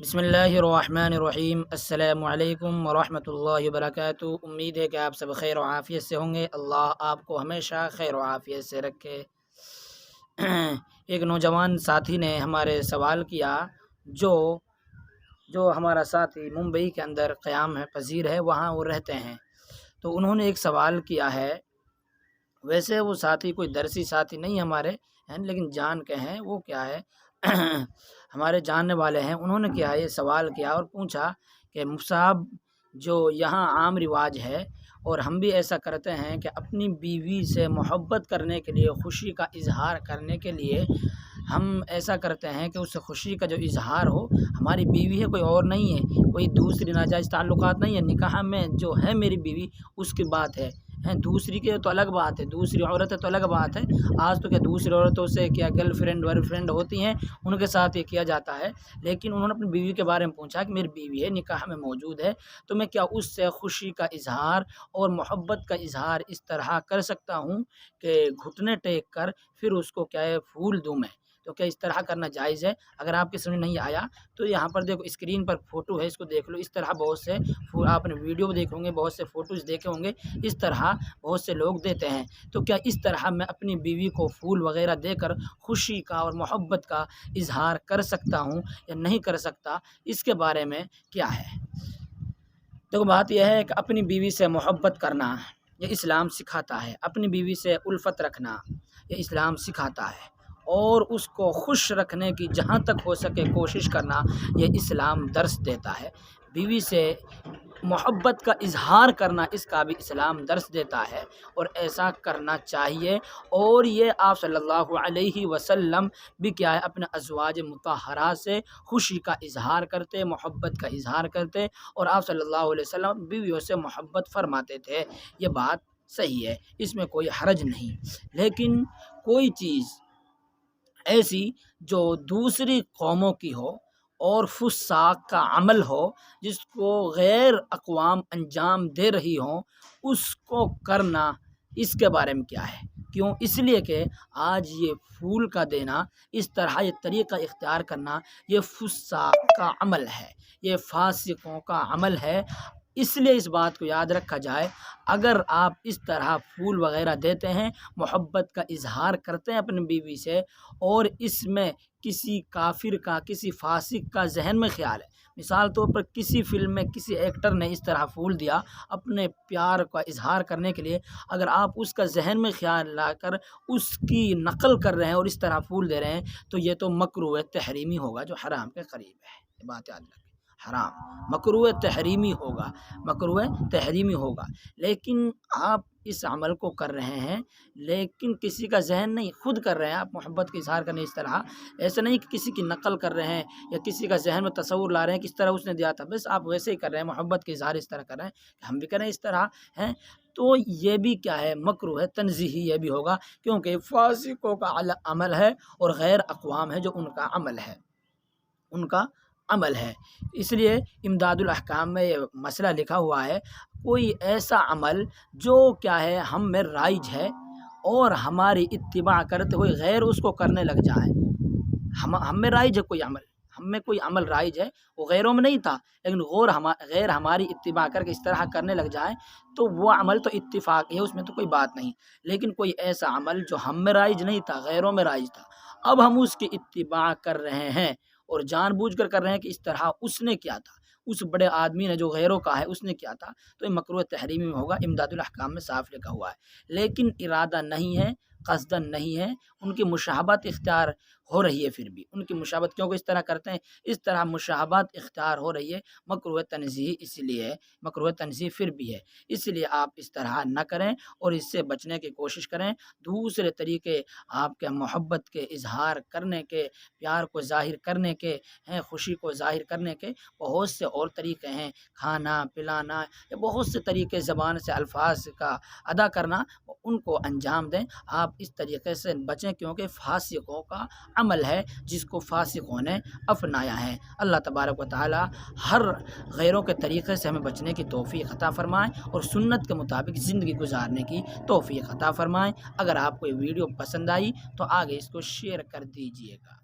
بسم اللہ الرحمن الرحیم۔ السلام علیکم ورحمۃ اللہ وبرکاتہ۔ امید ہے کہ آپ سب خیر و عافیت سے ہوں گے۔ اللہ آپ کو ہمیشہ خیر و عافیت سے رکھے۔ ایک نوجوان ساتھی نے ہمارے سوال کیا، جو ہمارا ساتھی ممبئی کے اندر قیام پذیر ہے، وہاں وہ رہتے ہیں، تو انہوں نے ایک سوال کیا ہے۔ ویسے وہ ساتھی کوئی درسی ساتھی نہیں ہمارے ہیں، لیکن جان کے ہیں، وہ کیا ہے ہمارے جاننے والے ہیں۔ انہوں نے کیا یہ سوال کیا اور پوچھا کہ صاحب، جو یہاں عام رواج ہے اور ہم بھی ایسا کرتے ہیں کہ اپنی بیوی سے محبت کرنے کے لیے، خوشی کا اظہار کرنے کے لیے ہم ایسا کرتے ہیں کہ اس خوشی کا جو اظہار ہو، ہماری بیوی ہے، کوئی اور نہیں ہے، کوئی دوسری ناجائز تعلقات نہیں ہے، نکاح میں جو ہے میری بیوی اس کی بات ہے، دوسری کے تو الگ بات ہے، دوسری عورتیں تو الگ بات ہے۔ آج تو کیا دوسری عورتوں سے کیا گرل فرینڈ ور فرینڈ ہوتی ہیں، ان کے ساتھ یہ کیا جاتا ہے، لیکن انہوں نے اپنی بیوی کے بارے میں پوچھا کہ میری بیوی ہے، نکاح میں موجود ہے، تو میں کیا اس سے خوشی کا اظہار اور محبت کا اظہار اس طرح کر سکتا ہوں کہ گھٹنے ٹیک کر پھر اس کو کیا ہے پھول دوں میں؟ تو کیا اس طرح کرنا جائز ہے؟ اگر آپ کے سمجھ نہیں آیا تو یہاں پر دیکھو، اسکرین پر فوٹو ہے، اس کو دیکھ لو۔ اس طرح بہت سے آپ نے ویڈیو دیکھے ہوں گے، بہت سے فوٹوز دیکھے ہوں گے، اس طرح بہت سے لوگ دیتے ہیں۔ تو کیا اس طرح میں اپنی بیوی کو پھول وغیرہ دے کر خوشی کا اور محبت کا اظہار کر سکتا ہوں یا نہیں کر سکتا؟ اس کے بارے میں کیا ہے؟ دیکھو، بات یہ ہے کہ اپنی بیوی سے محبت کرنا یہ اسلام سکھاتا ہے، اپنی بیوی سے الفت رکھنا یہ اسلام سکھاتا ہے، اور اس کو خوش رکھنے کی جہاں تک ہو سکے کوشش کرنا یہ اسلام درس دیتا ہے۔ بیوی سے محبت کا اظہار کرنا، اس کا بھی اسلام درس دیتا ہے، اور ایسا کرنا چاہیے۔ اور یہ آپ صلی اللہ علیہ وسلم بھی کیا ہے اپنے ازواج مطہرات سے خوشی کا اظہار کرتے، محبت کا اظہار کرتے، اور آپ صلی اللہ علیہ وسلم بیویوں سے محبت فرماتے تھے۔ یہ بات صحیح ہے، اس میں کوئی حرج نہیں۔ لیکن کوئی چیز ایسی جو دوسری قوموں کی ہو اور فساق کا عمل ہو، جس کو غیر اقوام انجام دے رہی ہوں، اس کو کرنا، اس کے بارے میں کیا ہے؟ کیوں؟ اس لیے کہ آج یہ پھول کا دینا، اس طرح یہ طریقہ اختیار کرنا، یہ فساق کا عمل ہے، یہ فاسقوں کا عمل ہے۔ اس لیے اس بات کو یاد رکھا جائے، اگر آپ اس طرح پھول وغیرہ دیتے ہیں، محبت کا اظہار کرتے ہیں اپنی بیوی سے، اور اس میں کسی کافر کا، کسی فاسق کا ذہن میں خیال ہے، مثال طور پر کسی فلم میں کسی ایکٹر نے اس طرح پھول دیا اپنے پیار کا اظہار کرنے کے لیے، اگر آپ اس کا ذہن میں خیال لا کر اس کی نقل کر رہے ہیں اور اس طرح پھول دے رہے ہیں، تو یہ تو مکروہ تحریمی ہوگا، جو حرام کے قریب ہے۔ یہ بات یاد رکھیں، حرام، مکروہ تحریمی ہوگا، مکروہ تحریمی ہوگا۔ لیکن آپ اس عمل کو کر رہے ہیں، لیکن کسی کا ذہن نہیں، خود کر رہے ہیں آپ محبت کا اظہار کرنے اس طرح، ایسا نہیں کہ کسی کی نقل کر رہے ہیں یا کسی کا ذہن میں تصور لا رہے ہیں کہ اس طرح اس نے دیا تھا، بس آپ ویسے ہی کر رہے ہیں، محبت کا اظہار اس طرح کر رہے ہیں کہ ہم بھی کریں اس طرح ہیں، تو یہ بھی کیا ہے؟ مکروہ ہے، تنزیہی یہ بھی ہوگا، کیونکہ فاسقوں کا عمل ہے اور غیر اقوام ہے جو ان کا عمل ہے، ان کا عمل ہے۔ اس لیے امداد الاحکام میں یہ مسئلہ لکھا ہوا ہے، کوئی ایسا عمل جو کیا ہے ہم میں رائج ہے اور ہماری اتباع کرتے ہوئے غیر اس کو کرنے لگ جائیں، ہم میں رائج ہے کوئی عمل، ہم میں کوئی عمل رائج ہے، وہ غیروں میں نہیں تھا، لیکن غیر ہماری اتباع کر کے اس طرح کرنے لگ جائیں، تو وہ عمل تو اتفاق ہے، اس میں تو کوئی بات نہیں۔ لیکن کوئی ایسا عمل جو ہم میں رائج نہیں تھا، غیروں میں رائج تھا، اب ہم اس کی اتباع کر رہے ہیں اور جان بوجھ کر رہے ہیں کہ اس طرح اس نے کیا تھا، اس بڑے آدمی نے جو غیروں کا ہے اس نے کیا تھا، تو یہ مکروہ تحریمی میں ہوگا، امداد الاحکام میں صاف لکھا ہوا ہے۔ لیکن ارادہ نہیں ہے، قصدن نہیں ہے، ان کی مشابہت اختیار ہو رہی ہے، پھر بھی ان کی مشابہت، کیونکہ اس طرح کرتے ہیں، اس طرح مشابہت اختیار ہو رہی ہے، مکروہ تنزیہی اس لیے، مکروہ تنزیہی پھر بھی ہے، اس لیے آپ اس طرح نہ کریں اور اس سے بچنے کی کوشش کریں۔ دوسرے طریقے آپ کے محبت کے اظہار کرنے کے، پیار کو ظاہر کرنے کے ہیں، خوشی کو ظاہر کرنے کے بہت سے اور طریقے ہیں، کھانا پلانا، یا بہت سے طریقے، زبان سے الفاظ کا ادا کرنا، ان کو انجام دیں۔ آپ اس طریقے سے بچیں، کیونکہ فاسقوں کا عمل ہے جس کو فاسقوں نے اپنایا ہے۔ اللہ تبارک و تعالی ہر غیروں کے طریقے سے ہمیں بچنے کی توفیق عطا فرمائیں اور سنت کے مطابق زندگی گزارنے کی توفیق عطا فرمائیں۔ اگر آپ کو یہ ویڈیو پسند آئی تو آگے اس کو شیئر کر دیجیے گا۔